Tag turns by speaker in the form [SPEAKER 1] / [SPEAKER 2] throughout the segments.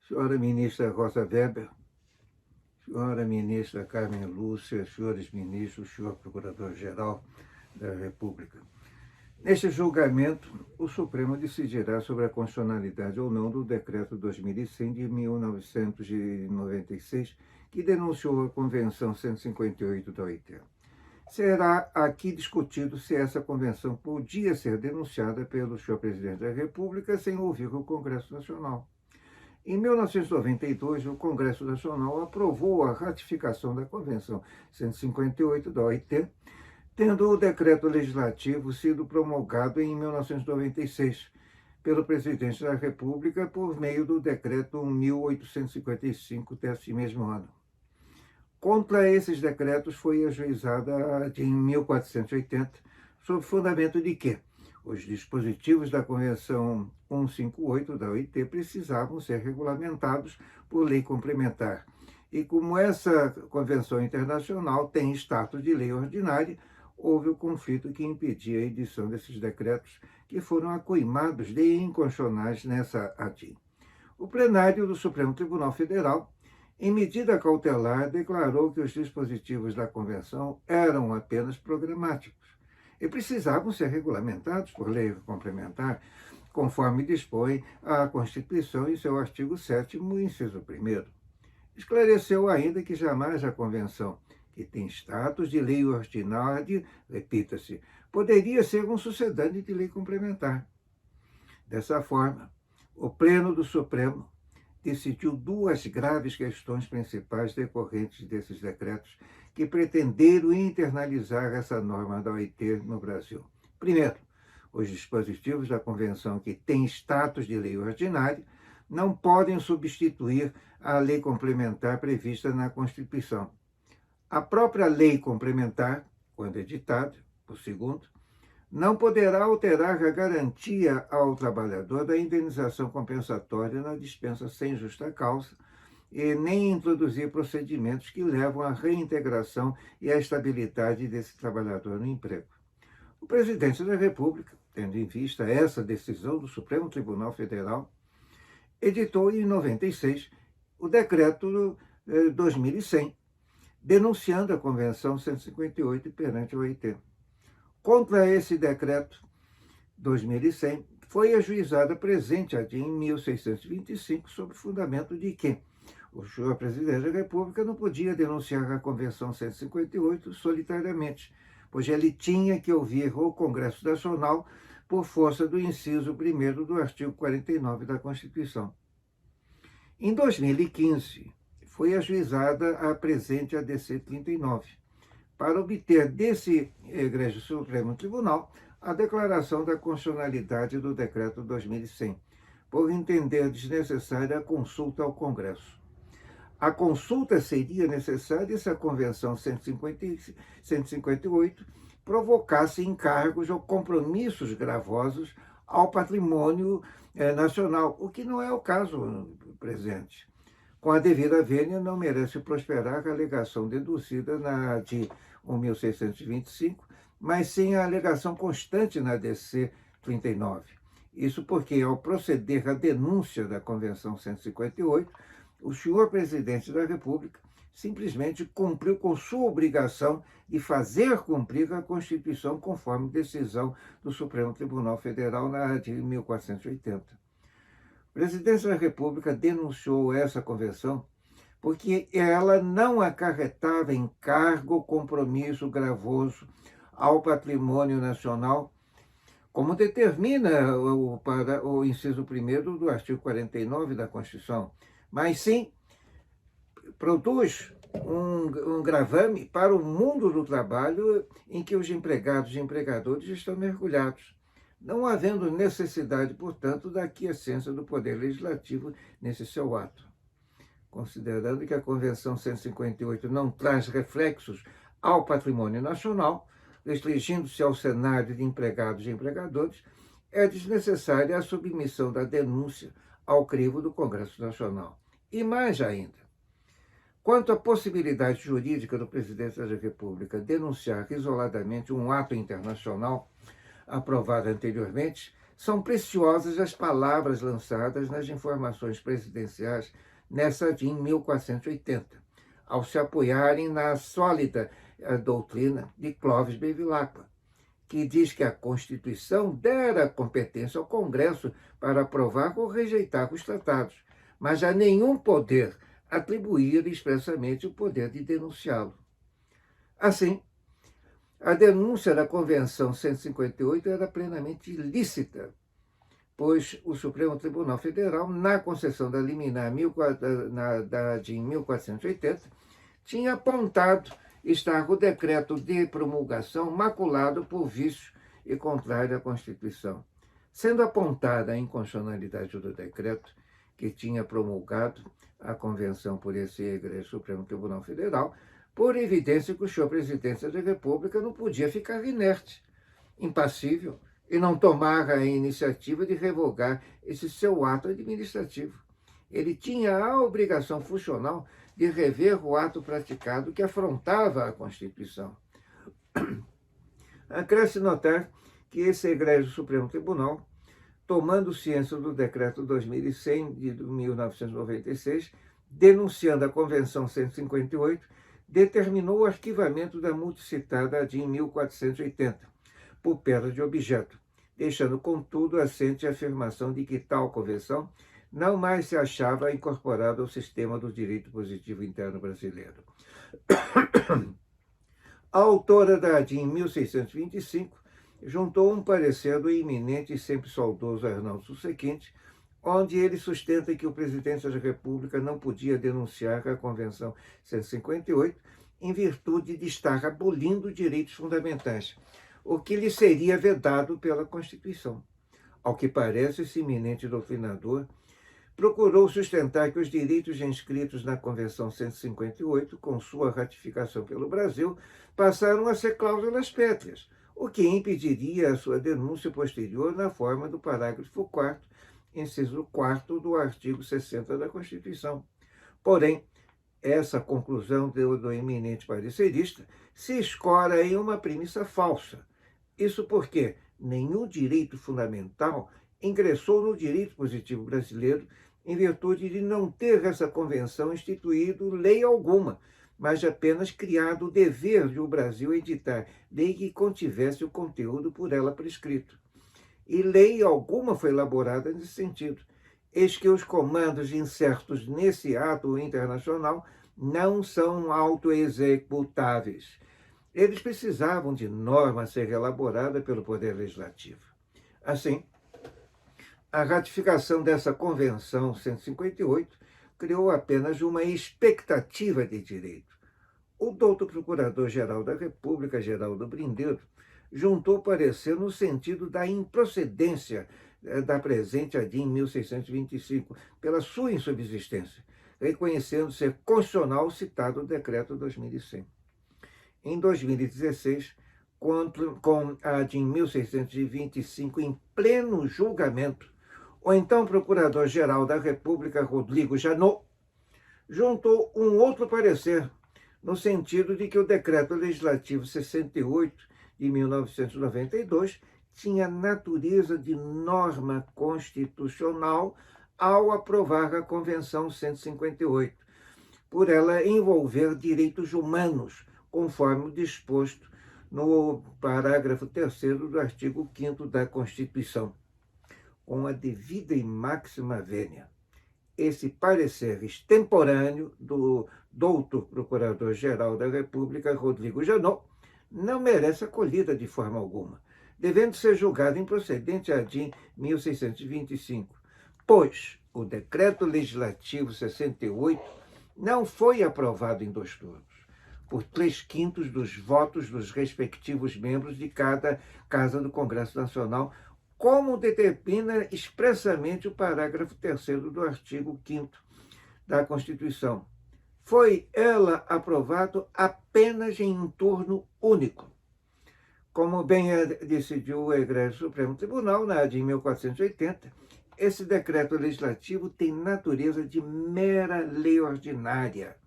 [SPEAKER 1] senhora ministra Rosa Weber, senhora ministra Carmen Lúcia, senhores ministros, senhor procurador-geral da República. Neste julgamento, o Supremo decidirá sobre a constitucionalidade ou não do Decreto 2100 de 1996, que denunciou a Convenção 158 da OIT. Será aqui discutido se essa convenção podia ser denunciada pelo senhor presidente da República sem ouvir o Congresso Nacional. Em 1992, o Congresso Nacional aprovou a ratificação da Convenção 158 da OIT, tendo o decreto legislativo sido promulgado em 1996 pelo presidente da República por meio do decreto 1855 desse mesmo ano. Contra esses decretos foi ajuizada em 1480, sob fundamento de que os dispositivos da Convenção 158 da OIT precisavam ser regulamentados por lei complementar. E como essa convenção internacional tem status de lei ordinária, houve o conflito que impedia a edição desses decretos, que foram acoimados de inconstitucionais nessa ADIM. O plenário do Supremo Tribunal Federal, em medida cautelar, declarou que os dispositivos da Convenção eram apenas programáticos e precisavam ser regulamentados por lei complementar, conforme dispõe a Constituição em seu artigo 7º, inciso 1º. Esclareceu ainda que jamais a Convenção, que tem status de lei ordinária, repita-se, poderia ser um sucedâneo de lei complementar. Dessa forma, o Pleno do Supremo decidiu duas graves questões principais decorrentes desses decretos que pretenderam internalizar essa norma da OIT no Brasil. Primeiro, os dispositivos da Convenção que têm status de lei ordinária não podem substituir a lei complementar prevista na Constituição. A própria lei complementar, quando editada, por segundo, não poderá alterar a garantia ao trabalhador da indenização compensatória na dispensa sem justa causa e nem introduzir procedimentos que levam à reintegração e à estabilidade desse trabalhador no emprego. O presidente da República, tendo em vista essa decisão do Supremo Tribunal Federal, editou em 96 o decreto 2100, denunciando a Convenção 158 perante a OIT. Contra esse decreto 2100, foi ajuizada presente ADIM em 1625, sob fundamento de que o senhor presidente da República não podia denunciar a Convenção 158 solitariamente, pois ele tinha que ouvir o Congresso Nacional por força do inciso 1º do artigo 49 da Constituição. Em 2015, foi ajuizada a presente ADC 39, para obter desse Egrégio Supremo Tribunal a declaração da constitucionalidade do Decreto 2100, por entender desnecessária a consulta ao Congresso. A consulta seria necessária se a Convenção 158 provocasse encargos ou compromissos gravosos ao patrimônio nacional, o que não é o caso presente. Com a devida vênia, não merece prosperar a alegação deduzida na de 1625, mas sim a alegação constante na DC 39. Isso porque, ao proceder à denúncia da Convenção 158, o senhor presidente da República simplesmente cumpriu com sua obrigação de fazer cumprir a Constituição conforme decisão do Supremo Tribunal Federal na de 1480. O presidente da República denunciou essa convenção porque ela não acarretava encargo ou compromisso gravoso ao patrimônio nacional, como determina o inciso 1º do artigo 49 da Constituição, mas sim produz um gravame para o mundo do trabalho em que os empregados e empregadores estão mergulhados, não havendo necessidade, portanto, da aquiescência do Poder Legislativo nesse seu ato. Considerando que a Convenção 158 não traz reflexos ao patrimônio nacional, restringindo-se ao cenário de empregados e empregadores, é desnecessária a submissão da denúncia ao crivo do Congresso Nacional. E mais ainda, quanto à possibilidade jurídica do presidente da República denunciar isoladamente um ato internacional aprovado anteriormente, São preciosas as palavras lançadas nas informações presidenciais nessa de 1480, ao se apoiarem na sólida doutrina de Clovis Bevilacqua, que diz que a Constituição dera competência ao Congresso para aprovar ou rejeitar os tratados, mas a nenhum poder atribuir expressamente o poder de denunciá-lo. Assim, a denúncia da Convenção 158 era plenamente ilícita, pois o Supremo Tribunal Federal, na concessão da liminar de 1480, tinha apontado estar o decreto de promulgação maculado por vícios e contrário à Constituição. Sendo apontada a inconstitucionalidade do decreto que tinha promulgado a Convenção por esse egresso Supremo Tribunal Federal, por evidência que o senhor presidente da República não podia ficar inerte, impassível, e não tomar a iniciativa de revogar esse seu ato administrativo. Ele tinha a obrigação funcional de rever o ato praticado que afrontava a Constituição. Acresce notar que esse egrégio Supremo Tribunal, tomando ciência do Decreto 2100 de 1996, denunciando a Convenção 158, determinou o arquivamento da multicitada de 1480, por perda de objeto, deixando, contudo, assente a afirmação de que tal convenção não mais se achava incorporada ao sistema do direito positivo interno brasileiro. A autora da DIN 1625 juntou um parecer do eminente e sempre saudoso Arnaldo Susequinte, onde ele sustenta que o presidente da República não podia denunciar a Convenção 158 em virtude de estar abolindo direitos fundamentais, o que lhe seria vedado pela Constituição. Ao que parece, esse eminente doutrinador procurou sustentar que os direitos inscritos na Convenção 158, com sua ratificação pelo Brasil, passaram a ser cláusulas pétreas, o que impediria a sua denúncia posterior na forma do parágrafo 4º, inciso 4º do artigo 60 da Constituição. Porém, essa conclusão do eminente parecerista se escora em uma premissa falsa. Isso porque nenhum direito fundamental ingressou no direito positivo brasileiro em virtude de não ter essa convenção instituído lei alguma, mas apenas criado o dever de o Brasil editar lei que contivesse o conteúdo por ela prescrito. E lei alguma foi elaborada nesse sentido. Eis que os comandos incertos nesse ato internacional não são autoexecutáveis. Eles precisavam de norma a ser elaborada pelo Poder Legislativo. Assim, a ratificação dessa Convenção 158 criou apenas uma expectativa de direito. O doutor Procurador-Geral da República, Geraldo Brindeiro, juntou parecer no sentido da improcedência da presente ADIM 1625, pela sua insubsistência, reconhecendo ser constitucional o citado Decreto 2100. Em 2016, com a ADIM 1625 em pleno julgamento, o então Procurador-Geral da República, Rodrigo Janot, juntou um outro parecer, no sentido de que o Decreto Legislativo 68 de 1992 tinha natureza de norma constitucional ao aprovar a Convenção 158, por ela envolver direitos humanos, conforme disposto no parágrafo 3º do artigo 5º da Constituição, com a devida e máxima vênia. Esse parecer extemporâneo do doutor Procurador-Geral da República, Rodrigo Janot, não merece acolhida de forma alguma, devendo ser julgado improcedente a ADIM 1625, pois o Decreto Legislativo 68 não foi aprovado em 2 turnos, por 3/5 dos votos dos respectivos membros de cada Casa do Congresso Nacional, como determina expressamente o parágrafo 3º do artigo 5º da Constituição. Foi ela aprovado apenas em um turno único. Como bem decidiu o egrégio Supremo Tribunal, na ADIM 1480, esse decreto legislativo tem natureza de mera lei ordinária,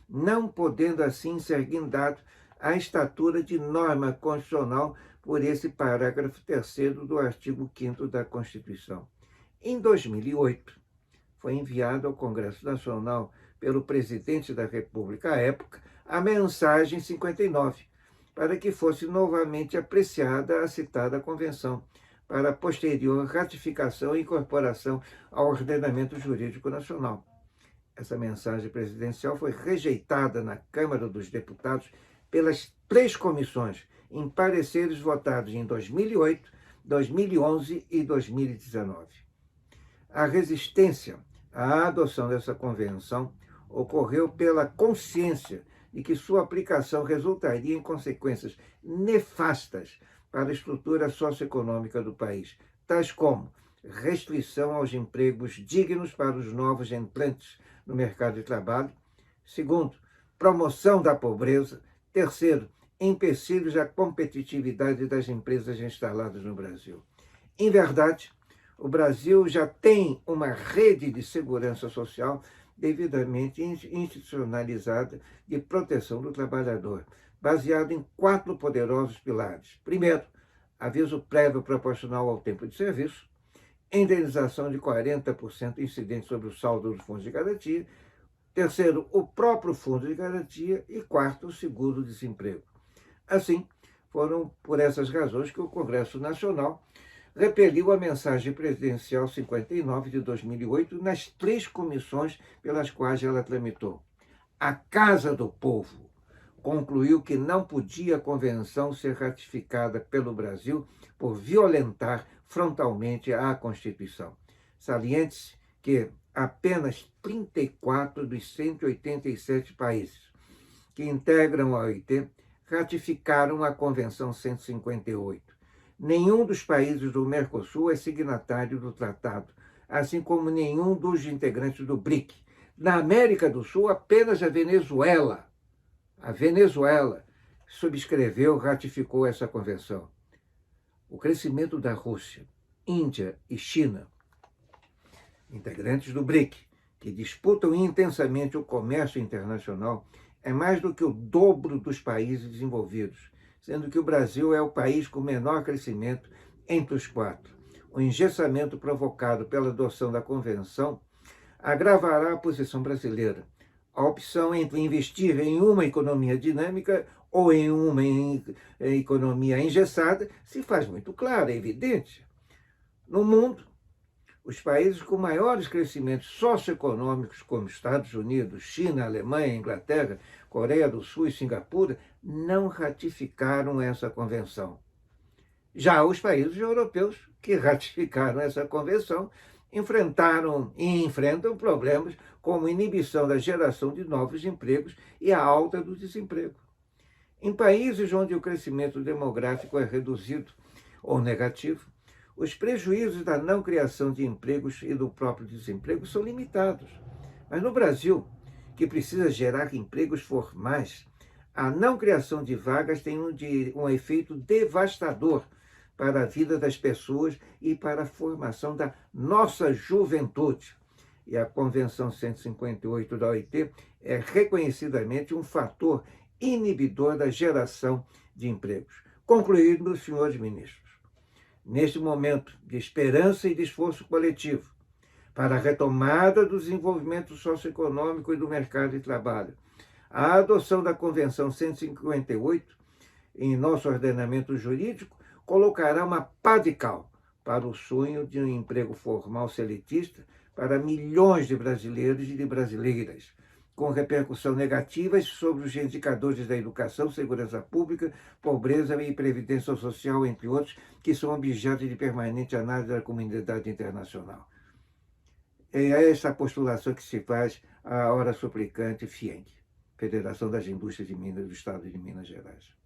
[SPEAKER 1] não podendo assim ser guindado à estatura de norma constitucional por esse parágrafo 3º do artigo 5º da Constituição. Em 2008, foi enviado ao Congresso Nacional pelo presidente da República à época a mensagem 59, para que fosse novamente apreciada a citada convenção, para posterior ratificação e incorporação ao ordenamento jurídico nacional. Essa mensagem presidencial foi rejeitada na Câmara dos Deputados pelas 3 comissões, em pareceres votados em 2008, 2011 e 2019. A resistência à adoção dessa convenção ocorreu pela consciência de que sua aplicação resultaria em consequências nefastas para a estrutura socioeconômica do país, tais como restrição aos empregos dignos para os novos entrantes no mercado de trabalho. Segundo, promoção da pobreza. Terceiro, empecilhos à competitividade das empresas instaladas no Brasil. Em verdade, o Brasil já tem uma rede de segurança social devidamente institucionalizada de proteção do trabalhador, baseado em 4 poderosos pilares. Primeiro, aviso prévio proporcional ao tempo de serviço, indenização de 40% incidente sobre o saldo do Fundo de Garantia. Terceiro, o próprio Fundo de Garantia. E quarto, o seguro-desemprego. Assim, foram por essas razões que o Congresso Nacional repeliu a mensagem presidencial 59 de 2008 nas 3 comissões pelas quais ela tramitou. A Casa do Povo concluiu que não podia a convenção ser ratificada pelo Brasil por violentar frontalmente a Constituição. Saliente-se que apenas 34 dos 187 países que integram a OIT ratificaram a Convenção 158. Nenhum dos países do Mercosul é signatário do tratado, assim como nenhum dos integrantes do BRIC. Na América do Sul, apenas a Venezuela subscreveu, ratificou essa convenção. O crescimento da Rússia, Índia e China, integrantes do BRIC, que disputam intensamente o comércio internacional, é mais do que o dobro dos países desenvolvidos, sendo que o Brasil é o país com menor crescimento entre os 4. O engessamento provocado pela adoção da convenção agravará a posição brasileira. A opção entre investir em uma economia dinâmica ou em uma economia engessada se faz muito clara, é evidente. No mundo, os países com maiores crescimentos socioeconômicos, como Estados Unidos, China, Alemanha, Inglaterra, Coreia do Sul e Singapura, não ratificaram essa convenção. Já os países europeus que ratificaram essa convenção enfrentaram e enfrentam problemas como inibição da geração de novos empregos e a alta do desemprego. Em países onde o crescimento demográfico é reduzido ou negativo, os prejuízos da não criação de empregos e do próprio desemprego são limitados. Mas no Brasil, que precisa gerar empregos formais, a não criação de vagas tem um efeito devastador para a vida das pessoas e para a formação da nossa juventude. E a Convenção 158 da OIT é reconhecidamente um fator inibidor da geração de empregos. Concluindo, senhores ministros, neste momento de esperança e de esforço coletivo para a retomada do desenvolvimento socioeconômico e do mercado de trabalho, a adoção da Convenção 158 em nosso ordenamento jurídico colocará uma pá de cal para o sonho de um emprego formal seletista para milhões de brasileiros e de brasileiras, com repercussão negativas sobre os indicadores da educação, segurança pública, pobreza e previdência social, entre outros, que são objeto de permanente análise da comunidade internacional. É essa postulação que se faz à hora suplicante FIENG, Federação das Indústrias de Minas do Estado de Minas Gerais.